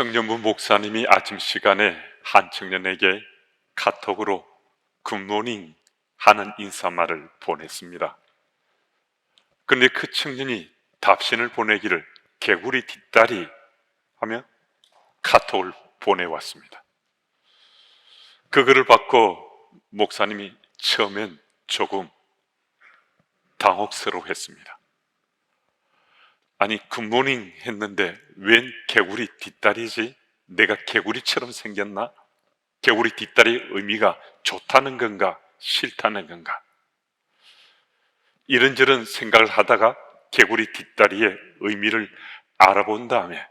청년부 목사님이 아침 시간에 한 청년에게 카톡으로 굿모닝 하는 인사말을 보냈습니다. 그런데 그 청년이 답신을 보내기를 개구리 뒷다리 하며 카톡을 보내왔습니다. 그 글을 받고 목사님이 처음엔 조금 당혹스러워했습니다. 아니 굿모닝 했는데 웬 개구리 뒷다리지? 내가 개구리처럼 생겼나? 개구리 뒷다리의 의미가 좋다는 건가 싫다는 건가? 이런저런 생각을 하다가 개구리 뒷다리의 의미를 알아본 다음에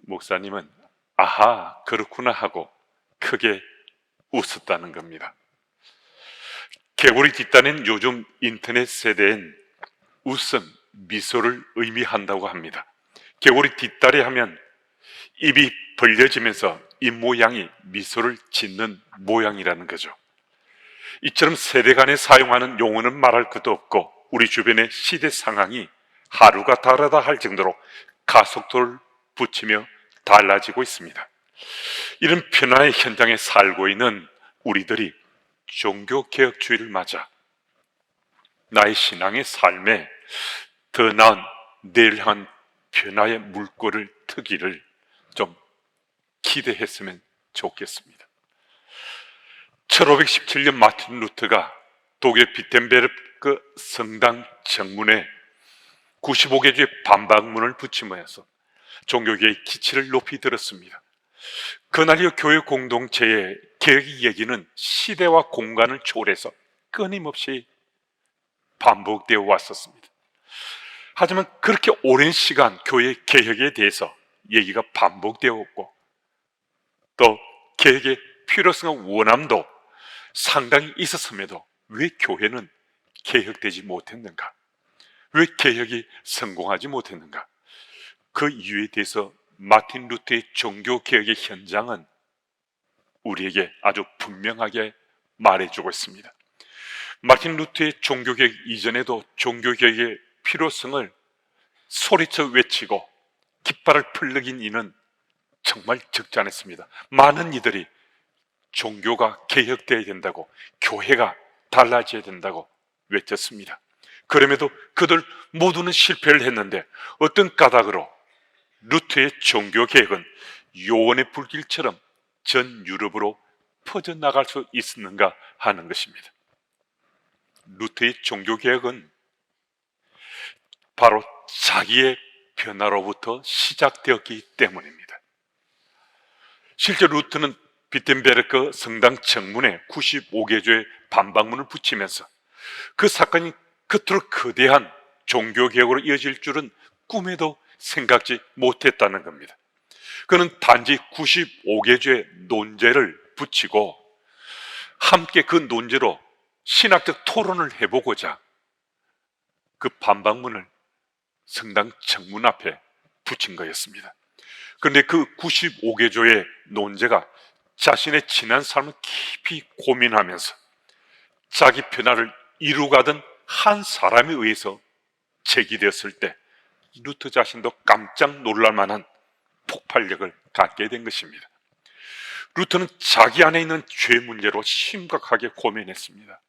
목사님은 아하 그렇구나 하고 크게 웃었다는 겁니다. 개구리 뒷다리는 요즘 인터넷 세대엔 웃음, 미소를 의미한다고 합니다. 개구리 뒷다리 하면 입이 벌려지면서 입모양이 미소를 짓는 모양이라는 거죠. 이처럼 세대 간에 사용하는 용어는 말할 것도 없고 우리 주변의 시대 상황이 하루가 다르다 할 정도로 가속도를 붙이며 달라지고 있습니다. 이런 변화의 현장에 살고 있는 우리들이 종교개혁주의를 맞아 나의 신앙의 삶에 더 나은 내일 향한 변화의 물꼬를 트기를 좀 기대했으면 좋겠습니다. 1517년 마틴 루터가 독일 비텐베르크 성당 정문에 95개주의 반박문을 붙이면서 종교계의 기치를 높이 들었습니다. 그날 이 교회 공동체의 개혁 얘기는 시대와 공간을 초월해서 끊임없이 반복되어 왔었습니다. 하지만 그렇게 오랜 시간 교회 개혁에 대해서 얘기가 반복되었고 또 개혁의 필요성과 원함도 상당히 있었음에도 왜 교회는 개혁되지 못했는가? 왜 개혁이 성공하지 못했는가? 그 이유에 대해서 마틴 루터의 종교개혁의 현장은 우리에게 아주 분명하게 말해주고 있습니다. 마틴 루터의 종교개혁 이전에도 종교개혁의 필요성을 소리쳐 외치고 깃발을 풀르긴 이는 정말 적지 않았습니다. 많은 이들이 종교가 개혁되어야 된다고, 교회가 달라져야 된다고 외쳤습니다. 그럼에도 그들 모두는 실패를 했는데 어떤 까닭으로 루터의 종교개혁은 요원의 불길처럼 전 유럽으로 퍼져나갈 수 있었는가 하는 것입니다. 루터의 종교개혁은 바로 자기의 변화로부터 시작되었기 때문입니다. 실제 루터는 비텐베르크 성당 정문에 95개조의 반박문을 붙이면서 그 사건이 그토록 거대한 종교개혁으로 이어질 줄은 꿈에도 생각지 못했다는 겁니다. 그는 단지 95개조의 논제를 붙이고 함께 그 논제로 신학적 토론을 해보고자 그 반박문을 성당 정문 앞에 붙인 거였습니다. 그런데 그 95개조의 논제가 자신의 지난 삶을 깊이 고민하면서 자기 변화를 이루가던 한 사람에 의해서 제기되었을 때 루터 자신도 깜짝 놀랄 만한 폭발력을 갖게 된 것입니다. 루터는 자기 안에 있는 죄 문제로 심각하게 고민했습니다.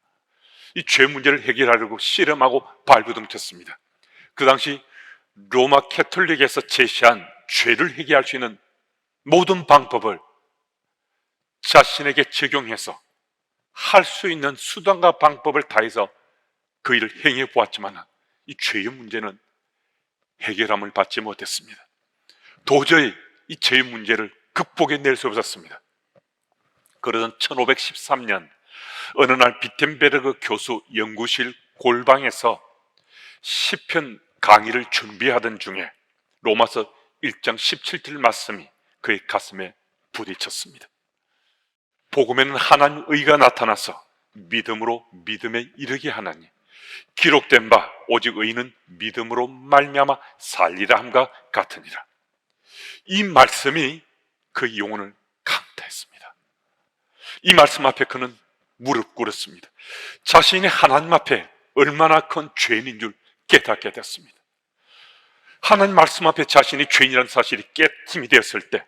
이 죄 문제를 해결하려고 씨름하고 발버둥쳤습니다. 그 당시 로마 캐톨릭에서 제시한 죄를 해결할 수 있는 모든 방법을 자신에게 적용해서 할 수 있는 수단과 방법을 다해서 그 일을 행해 보았지만 이 죄의 문제는 해결함을 받지 못했습니다. 도저히 이 죄의 문제를 극복해낼 수 없었습니다. 그러던 1513년 어느 날 비텐베르크 교수 연구실 골방에서 시편 강의를 준비하던 중에 로마서 1장 17절 말씀이 그의 가슴에 부딪혔습니다. 복음에는 하나님의 의가 나타나서 믿음으로 믿음에 이르게 하나니 기록된 바 오직 의인은 믿음으로 말미암아 살리라 함과 같으니라. 이 말씀이 그의 영혼을 강타했습니다. 이 말씀 앞에 그는 무릎 꿇었습니다. 자신이 하나님 앞에 얼마나 큰 죄인인 줄 깨닫게 됐습니다. 하나님 말씀 앞에 자신이 죄인이라는 사실이 깨침이 되었을 때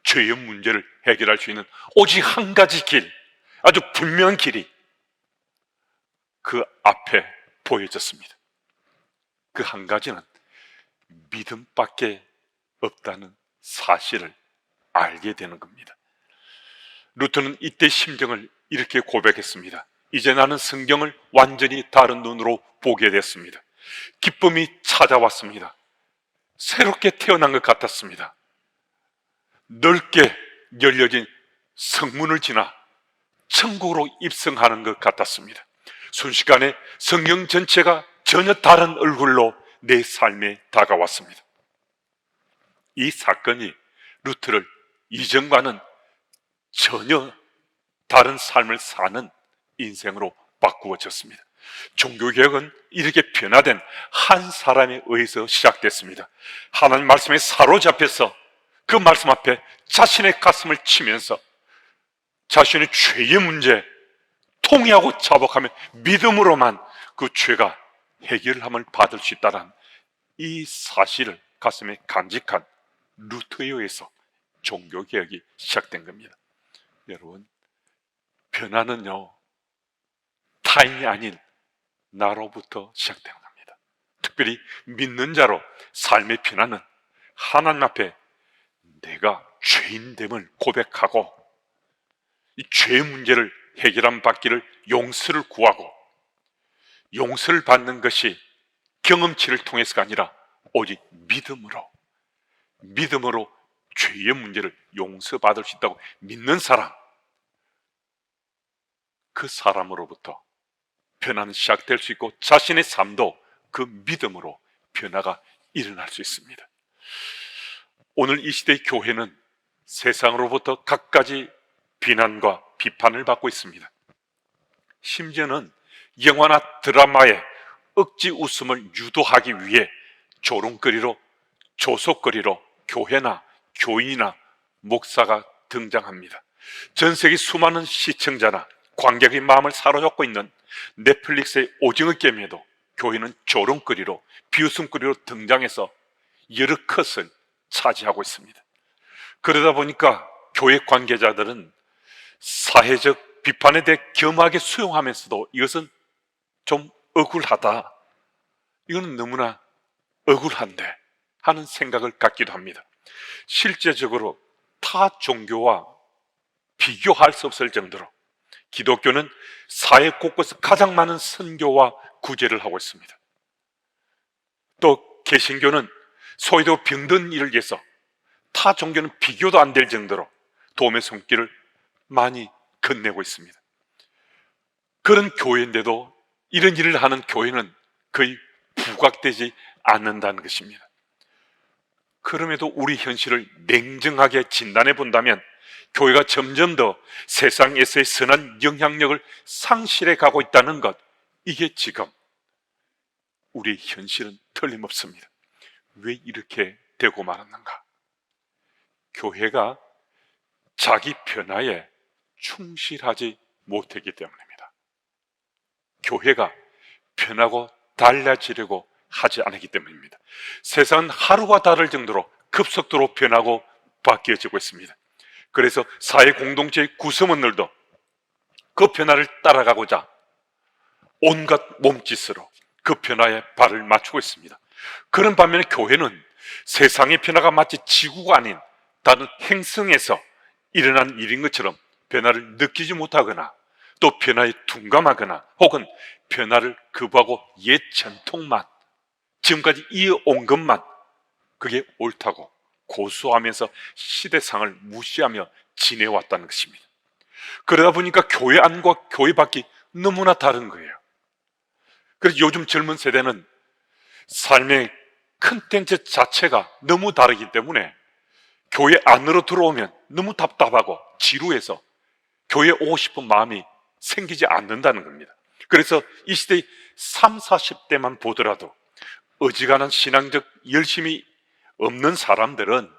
죄의 문제를 해결할 수 있는 오직 한 가지 길, 아주 분명한 길이 그 앞에 보여졌습니다. 그 한 가지는 믿음밖에 없다는 사실을 알게 되는 겁니다. 루터는 이때 심정을 이렇게 고백했습니다. 이제 나는 성경을 완전히 다른 눈으로 보게 됐습니다. 기쁨이 찾아왔습니다. 새롭게 태어난 것 같았습니다. 넓게 열려진 성문을 지나 천국으로 입성하는 것 같았습니다. 순식간에 성경 전체가 전혀 다른 얼굴로 내 삶에 다가왔습니다. 이 사건이 루터를 이전과는 전혀 다른 삶을 사는 인생으로 바꾸어졌습니다. 종교개혁은 이렇게 변화된 한 사람에 의해서 시작됐습니다. 하나님 말씀에 사로잡혀서 그 말씀 앞에 자신의 가슴을 치면서 자신의 죄의 문제 통회하고 자복하며 믿음으로만 그 죄가 해결함을 받을 수 있다는 이 사실을 가슴에 간직한 루터에 의해서 종교개혁이 시작된 겁니다. 여러분, 변화는요 타인이 아닌 나로부터 시작되는 겁니다. 특별히 믿는 자로 삶의 변화는 하나님 앞에 내가 죄인됨을 고백하고 이 죄의 문제를 해결함 받기를 용서를 구하고 용서를 받는 것이 경험치를 통해서가 아니라 오직 믿음으로 죄의 문제를 용서받을 수 있다고 믿는 사람, 그 사람으로부터 변화는 시작될 수 있고 자신의 삶도 그 믿음으로 변화가 일어날 수 있습니다. 오늘 이 시대의 교회는 세상으로부터 갖가지 비난과 비판을 받고 있습니다. 심지어는 영화나 드라마에 억지 웃음을 유도하기 위해 조속거리로 교회나 교인이나 목사가 등장합니다. 전 세계 수많은 시청자나 관객의 마음을 사로잡고 있는 넷플릭스의 오징어 게임에도 교회는 조롱거리로 비웃음거리로 등장해서 여러 컷을 차지하고 있습니다. 그러다 보니까 교회 관계자들은 사회적 비판에 대해 겸하게 수용하면서도 이것은 좀 억울하다, 이거는 너무나 억울한데 하는 생각을 갖기도 합니다. 실제적으로 타 종교와 비교할 수 없을 정도로 기독교는 사회 곳곳에 가장 많은 선교와 구제를 하고 있습니다. 또 개신교는 소외되고 병든 이를 위해서 타 종교는 비교도 안 될 정도로 도움의 손길을 많이 건네고 있습니다. 그런 교회인데도 이런 일을 하는 교회는 거의 부각되지 않는다는 것입니다. 그럼에도 우리 현실을 냉정하게 진단해 본다면 교회가 점점 더 세상에서의 선한 영향력을 상실해 가고 있다는 것, 이게 지금 우리 현실은 틀림없습니다. 왜 이렇게 되고 말았는가? 교회가 자기 변화에 충실하지 못했기 때문입니다. 교회가 변하고 달라지려고 하지 않았기 때문입니다. 세상은 하루가 다를 정도로 급속도로 변하고 바뀌어지고 있습니다. 그래서 사회 공동체의 구성원들도 그 변화를 따라가고자 온갖 몸짓으로 그 변화에 발을 맞추고 있습니다. 그런 반면에 교회는 세상의 변화가 마치 지구가 아닌 다른 행성에서 일어난 일인 것처럼 변화를 느끼지 못하거나 또 변화에 둔감하거나 혹은 변화를 거부하고 옛 전통만, 지금까지 이어온 것만 그게 옳다고 고수하면서 시대상을 무시하며 지내왔다는 것입니다. 그러다 보니까 교회 안과 교회 밖이 너무나 다른 거예요. 그래서 요즘 젊은 세대는 삶의 컨텐츠 자체가 너무 다르기 때문에 교회 안으로 들어오면 너무 답답하고 지루해서 교회에 오고 싶은 마음이 생기지 않는다는 겁니다. 그래서 이 시대의 30, 40대만 보더라도 어지간한 신앙적 열심이 없는 사람들은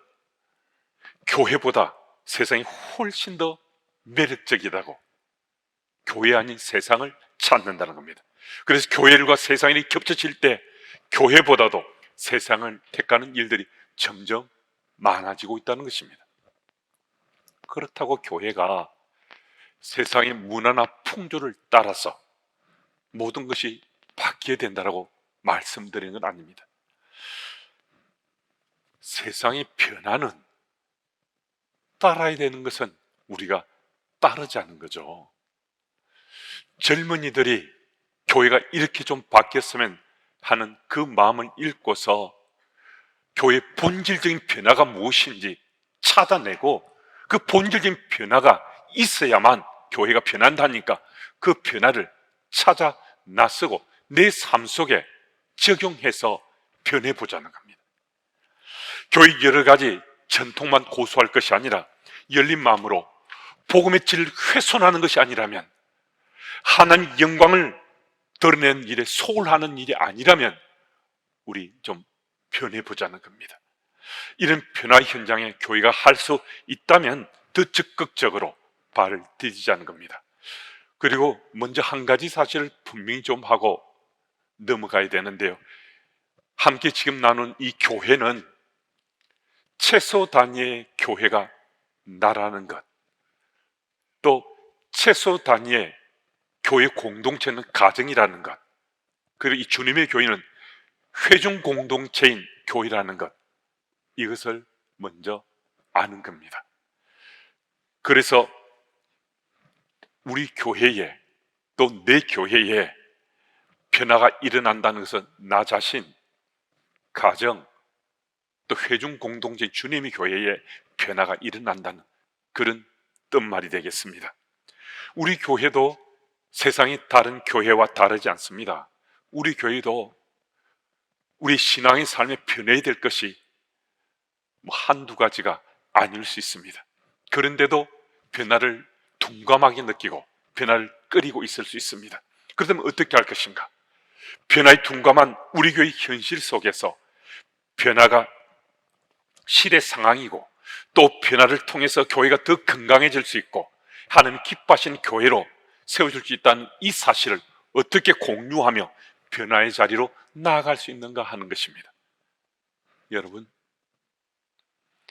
교회보다 세상이 훨씬 더 매력적이다고 교회 아닌 세상을 찾는다는 겁니다. 그래서 교회과 세상이 겹쳐질 때 교회보다도 세상을 택하는 일들이 점점 많아지고 있다는 것입니다. 그렇다고 교회가 세상의 문화나 풍조를 따라서 모든 것이 바뀌어야 된다고 말씀드리는 건 아닙니다. 세상의 변화는 따라야 되는 것은 우리가 따르자는 거죠. 젊은이들이 교회가 이렇게 좀 바뀌었으면 하는 그 마음을 읽고서 교회의 본질적인 변화가 무엇인지 찾아내고 그 본질적인 변화가 있어야만 교회가 변한다니까 그 변화를 찾아 나서고 내 삶 속에 적용해서 변해보자는 겁니다. 교회 여러 가지 전통만 고수할 것이 아니라 열린 마음으로 복음의 질을 훼손하는 것이 아니라면, 하나님 영광을 드러내는 일에 소홀하는 일이 아니라면 우리 좀 변해보자는 겁니다. 이런 변화 현장에 교회가 할 수 있다면 더 적극적으로 발을 디디자는 겁니다. 그리고 먼저 한 가지 사실을 분명히 좀 하고 넘어가야 되는데요, 함께 지금 나눈 이 교회는 최소 단위의 교회가 나라는 것, 또 최소 단위의 교회 공동체는 가정이라는 것, 그리고 이 주님의 교회는 회중 공동체인 교회라는 것, 이것을 먼저 아는 겁니다. 그래서 우리 교회에, 또 내 교회에 변화가 일어난다는 것은 나 자신, 가정, 또 회중 공동체 주님의 교회에 변화가 일어난다는 그런 뜻말이 되겠습니다. 우리 교회도 세상의 다른 교회와 다르지 않습니다. 우리 교회도 우리 신앙의 삶에 변해야 될 것이 한두 가지가 아닐 수 있습니다. 그런데도 변화를 둔감하게 느끼고 변화를 끓이고 있을 수 있습니다. 그렇다면 어떻게 할 것인가? 변화에 둔감한 우리 교회 현실 속에서 변화가 시대 상황이고, 또 변화를 통해서 교회가 더 건강해질 수 있고 하나님 기뻐하시는 교회로 세워줄 수 있다는 이 사실을 어떻게 공유하며 변화의 자리로 나아갈 수 있는가 하는 것입니다. 여러분,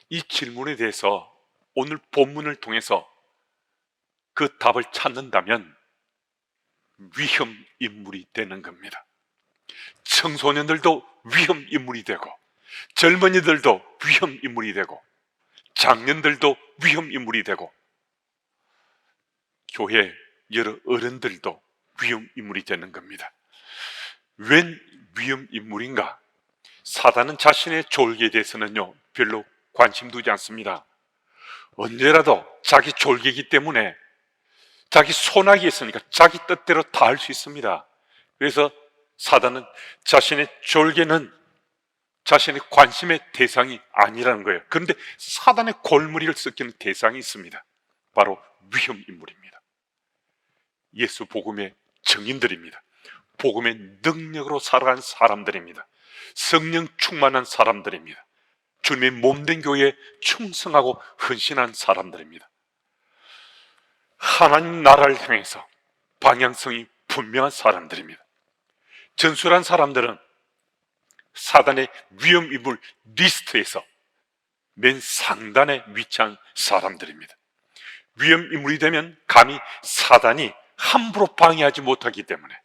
이 질문에 대해서 오늘 본문을 통해서 그 답을 찾는다면 위험 인물이 되는 겁니다. 청소년들도 위험 인물이 되고, 젊은이들도 위험 인물이 되고, 장년들도 위험 인물이 되고, 교회 여러 어른들도 위험 인물이 되는 겁니다. 웬 위험 인물인가? 사단은 자신의 졸개에 대해서는요 별로 관심 두지 않습니다. 언제라도 자기 졸개이기 때문에 자기 손아귀에 있으니까 자기 뜻대로 다 할 수 있습니다. 그래서 사단은 자신의 졸개는 자신의 관심의 대상이 아니라는 거예요. 그런데 사단의 골무리를 썩히는 대상이 있습니다. 바로 위험 인물입니다. 예수 복음의 증인들입니다. 복음의 능력으로 살아간 사람들입니다. 성령 충만한 사람들입니다. 주님의 몸된 교회에 충성하고 헌신한 사람들입니다. 하나님 나라를 향해서 방향성이 분명한 사람들입니다. 전술한 사람들은 사단의 위험 인물 리스트에서 맨 상단에 위치한 사람들입니다. 위험 인물이 되면 감히 사단이 함부로 방해하지 못하기 때문에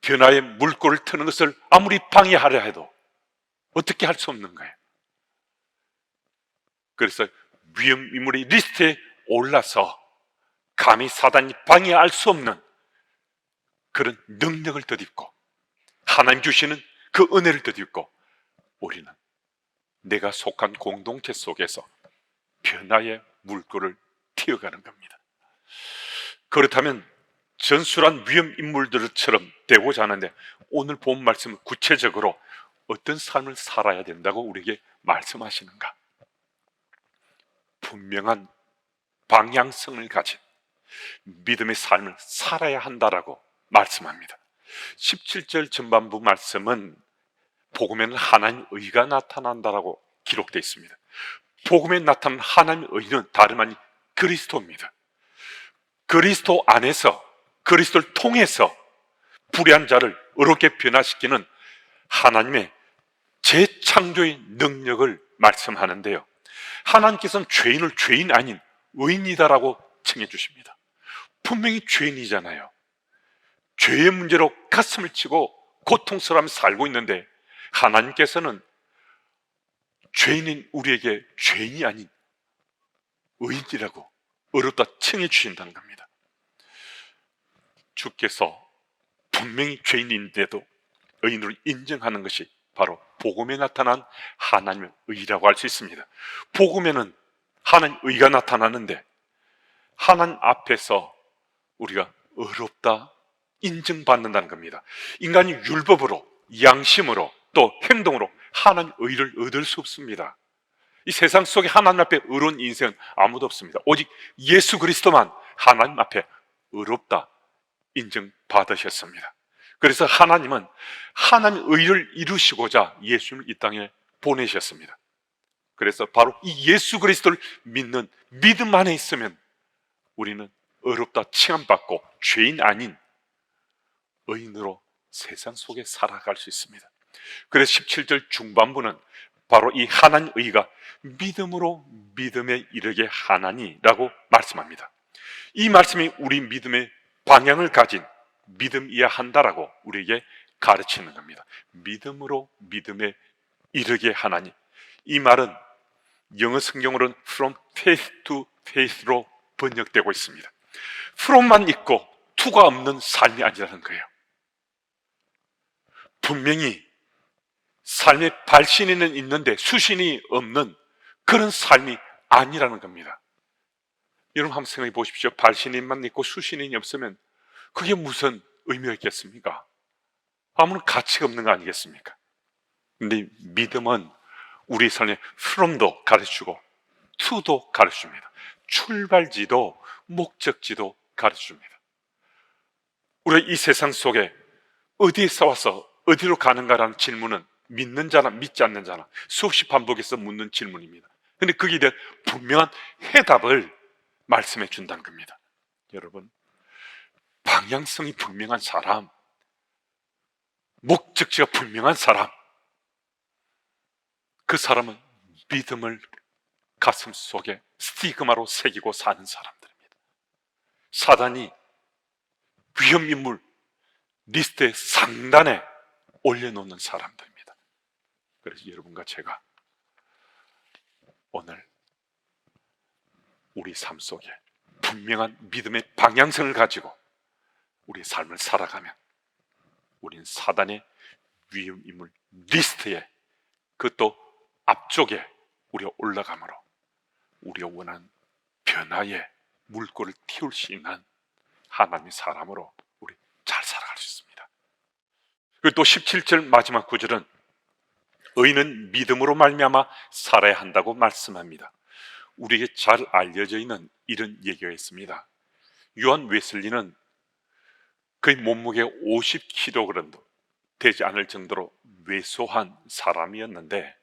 변화의 물꼬를 트는 것을 아무리 방해하려 해도 어떻게 할 수 없는 거예요. 그래서 위험 인물의 리스트에 올라서 감히 사단이 방해할 수 없는 그런 능력을 덧입고 하나님 주시는 그 은혜를 덧입고 우리는 내가 속한 공동체 속에서 변화의 물꼬를 튀어가는 겁니다. 그렇다면 전술한 위험 인물들처럼 되고자 하는데, 오늘 본 말씀은 구체적으로 어떤 삶을 살아야 된다고 우리에게 말씀하시는가? 분명한 방향성을 가진 믿음의 삶을 살아야 한다라고 말씀합니다. 17절 전반부 말씀은 복음에는 하나님의 의가 나타난다라고 기록되어 있습니다. 복음에 나타난 하나님의 의는 다름 아닌 그리스도입니다. 그리스도 안에서, 그리스도를 통해서 불의한 자를 의롭게 변화시키는 하나님의 재창조의 능력을 말씀하는데요, 하나님께서는 죄인을 죄인 아닌 의인이다라고 칭해 주십니다. 분명히 죄인이잖아요. 죄의 문제로 가슴을 치고 고통스러움에 살고 있는데 하나님께서는 죄인인 우리에게 죄인이 아닌 의인이라고 어렵다 칭해 주신다는 겁니다. 주께서 분명히 죄인인데도 의인으로 인정하는 것이 바로 복음에 나타난 하나님의 의라고 할 수 있습니다. 복음에는 하나님의 의가 나타나는데 하나님 앞에서 우리가 어렵다 인정받는다는 겁니다. 인간이 율법으로, 양심으로, 또 행동으로 하나님의 의를 얻을 수 없습니다. 이 세상 속에 하나님 앞에 의로운 인생은 아무도 없습니다. 오직 예수 그리스도만 하나님 앞에 의롭다 인정받으셨습니다. 그래서 하나님은 하나님의 의를 이루시고자 예수님을 이 땅에 보내셨습니다. 그래서 바로 이 예수 그리스도를 믿는 믿음 안에 있으면 우리는 의롭다 칭함받고 죄인 아닌 의인으로 세상 속에 살아갈 수 있습니다. 그래서 17절 중반부는 바로 이 하나님의 의가 믿음으로 믿음에 이르게 하나니라고 말씀합니다. 이 말씀이 우리 믿음의 방향을 가진 믿음이어야 한다라고 우리에게 가르치는 겁니다. 믿음으로 믿음에 이르게 하나니, 이 말은 영어 성경으로는 from faith to faith로 번역되고 있습니다. from만 있고 to가 없는 삶이 아니라는 거예요. 분명히 삶의 발신에는 있는데 수신이 없는 그런 삶이 아니라는 겁니다. 여러분 한번 생각해 보십시오. 발신인만 있고 수신인이 없으면 그게 무슨 의미가 있겠습니까? 아무런 가치가 없는 거 아니겠습니까? 근데 믿음은 우리 삶의 from도 가르쳐주고 to도 가르쳐줍니다. 출발지도 목적지도 가르쳐줍니다. 우리가 이 세상 속에 어디에서 와서 어디로 가는가라는 질문은 믿는 자나 믿지 않는 자나 수없이 반복해서 묻는 질문입니다. 그런데 거기에 대한 분명한 해답을 말씀해 준다는 겁니다. 여러분, 방향성이 분명한 사람, 목적지가 분명한 사람, 그 사람은 믿음을 가슴 속에 스티그마로 새기고 사는 사람들입니다. 사단이 위험인물 리스트의 상단에 올려놓는 사람들입니다. 그래서 여러분과 제가 오늘 우리 삶 속에 분명한 믿음의 방향성을 가지고 우리 삶을 살아가면 우리는 사단의 위험인물 리스트에, 그것도 앞쪽에 우리가 올라가므로 우리가 원하는 변화의 물꼬를 틔울 수 있는 하나님의 사람으로 우리 잘 살아갈 수 있습니다. 그리고 또 17절 마지막 구절은 의인은 믿음으로 말미암아 살아야 한다고 말씀합니다. 우리에게 잘 알려져 있는 이런 얘기가 있습니다. 요한 웨슬리는 그의 몸무게 50kg도 되지 않을 정도로 왜소한 사람이었는데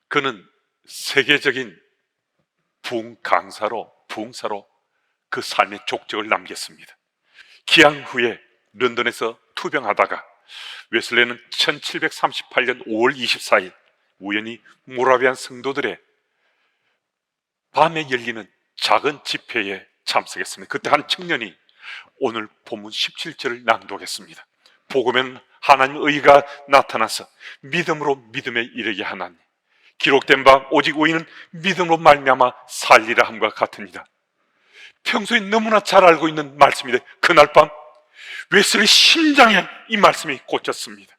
그는 세계적인 부흥사로 그 삶의 족적을 남겼습니다. 기양 후에 런던에서 투병하다가 웨슬리는 1738년 5월 24일 우연히 모라비안 성도들의 밤에 열리는 작은 집회에 참석했습니다. 그때 한 청년이 오늘 본문 17절을 낭독했습니다. 복음에는 하나님의 의가 나타나서 믿음으로 믿음에 이르게 하나니 기록된 바 오직 의인은 믿음으로 말미암아 살리라 함과 같으니라. 평소에 너무나 잘 알고 있는 말씀인데 그날 밤 웨슬리 심장에 이 말씀이 꽂혔습니다.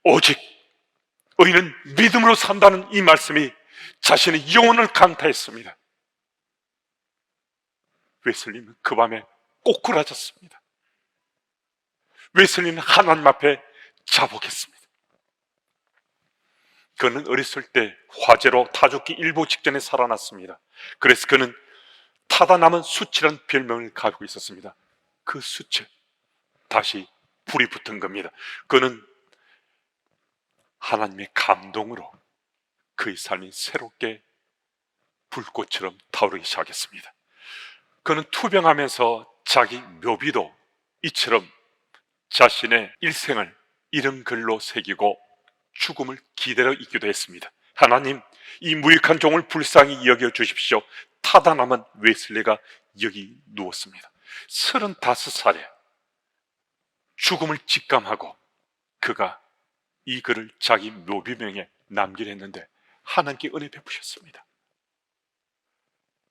오직 의인은 믿음으로 산다는 이 말씀이 자신의 영혼을 강타했습니다. 웨슬리는 그 밤에 꼬꾸라졌습니다. 웨슬리는 하나님 앞에 자복했습니다. 그는 어렸을 때 화재로 타 죽기 일보 직전에 살아났습니다. 그래서 그는 타다 남은 숯이라는 별명을 가지고 있었습니다. 그 숯에 다시 불이 붙은 겁니다. 그는 하나님의 감동으로 그의 삶이 새롭게 불꽃처럼 타오르기 시작했습니다. 그는 투병하면서 자기 묘비도 이처럼 자신의 일생을 이런 글로 새기고 죽음을 기다려 있기도 했습니다. 하나님, 이 무익한 종을 불쌍히 여겨 주십시오. 타다남은 웨슬리가 여기 누웠습니다. 35살에 죽음을 직감하고 그가 이 글을 자기 묘비명에 남기려 했는데 하나님께 은혜 베푸셨습니다.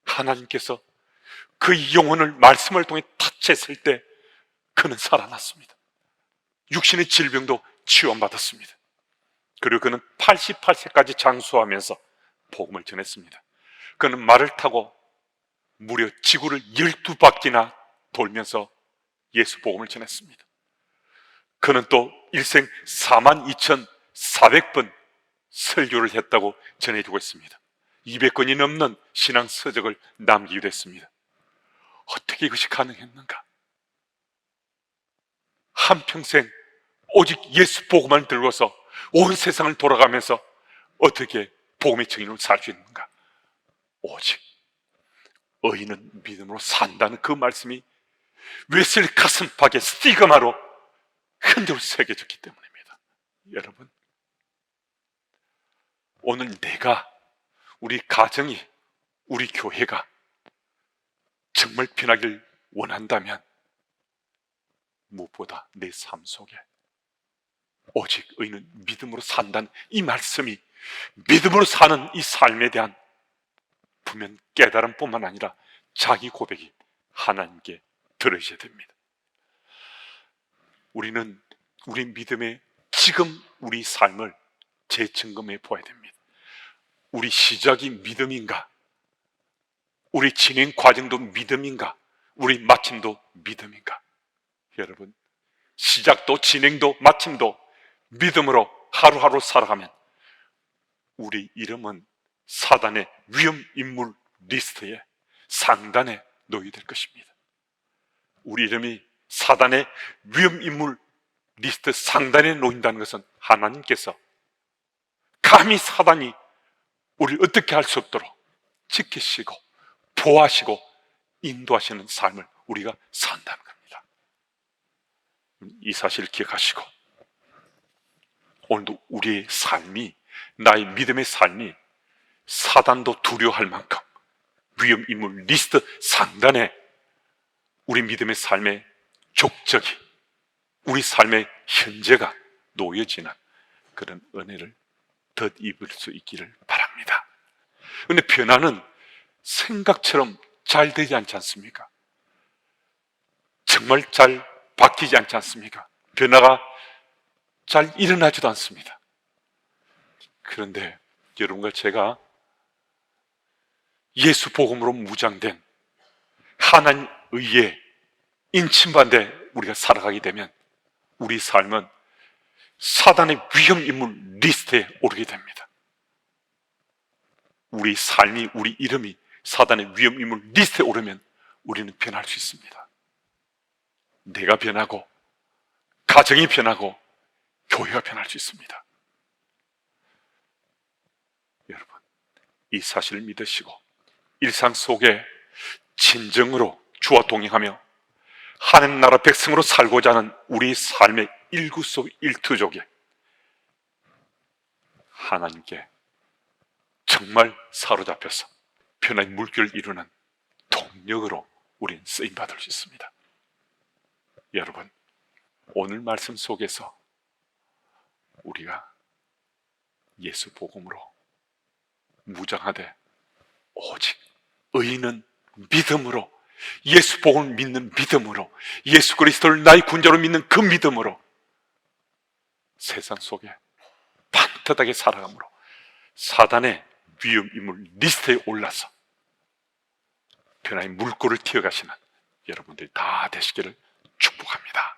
하나님께서 그 영혼을 말씀을 통해 터치했을 때 그는 살아났습니다. 육신의 질병도 치유받았습니다. 그리고 그는 88세까지 장수하면서 복음을 전했습니다. 그는 말을 타고 무려 지구를 12바퀴나 돌면서 예수 복음을 전했습니다. 그는 또 일생 42,400번 설교를 했다고 전해주고 있습니다. 200권이 넘는 신앙 서적을 남기기도 했습니다. 어떻게 이것이 가능했는가? 한평생 오직 예수 복음만 들고서 온 세상을 돌아가면서 어떻게 복음의 증인으로 살 수 있는가? 오직 의인은 믿음으로 산다는 그 말씀이 웨슬리 가슴팍에 스티그마로 흔적을 새겨졌기 때문입니다. 여러분, 오늘 내가, 우리 가정이, 우리 교회가 정말 변하길 원한다면 무엇보다 내 삶 속에 오직 의인은 믿음으로 산다는 이 말씀이, 믿음으로 사는 이 삶에 대한 분명 깨달음뿐만 아니라 자기 고백이 하나님께 들으셔야 됩니다. 우리는 우리 믿음의 지금 우리 삶을 재점검해 보아야 됩니다. 우리 시작이 믿음인가? 우리 진행 과정도 믿음인가? 우리 마침도 믿음인가? 여러분, 시작도 진행도 마침도 믿음으로 하루하루 살아가면 우리 이름은 사단의 위험 인물 리스트에 상단에 놓이게 될 것입니다. 우리 이름이 사단의 위험 인물 리스트 상단에 놓인다는 것은 하나님께서 감히 사단이 우리를 어떻게 할 수 없도록 지키시고 보호하시고 인도하시는 삶을 우리가 산다는 겁니다. 이 사실을 기억하시고 오늘도 우리의 삶이, 나의 믿음의 삶이 사단도 두려워할 만큼 위험 인물 리스트 상단에 우리 믿음의 삶의 족적이, 우리 삶의 현재가 놓여지는 그런 은혜를 덧입을 수 있기를 바랍니다. 그런데 변화는 생각처럼 잘 되지 않지 않습니까? 정말 잘 바뀌지 않지 않습니까? 변화가 잘 일어나지도 않습니다. 그런데 여러분과 제가 예수 복음으로 무장된 하나님 의에 인침반대 우리가 살아가게 되면 우리 삶은 사단의 위험 인물 리스트에 오르게 됩니다. 우리 삶이, 우리 이름이 사단의 위험 인물 리스트에 오르면 우리는 변할 수 있습니다. 내가 변하고 가정이 변하고 교회가 변할 수 있습니다. 여러분, 이 사실을 믿으시고 일상 속에 진정으로 주와 동행하며 하나님 나라 백성으로 살고자 하는 우리 삶의 일구일투족에 하나님께 정말 사로잡혀서 변화의 물결을 이루는 동력으로 우리는 쓰임받을 수 있습니다. 여러분, 오늘 말씀 속에서 우리가 예수 복음으로 무장하되 오직 의인은 믿음으로, 예수 복음을 믿는 믿음으로, 예수 그리스도를 나의 군자로 믿는 그 믿음으로 세상 속에 반듯하게 살아감으로 사단의 위험 인물 리스트에 올라서 변화의 물꼬를 튀어가시는 여러분들이 다 되시기를 축복합니다.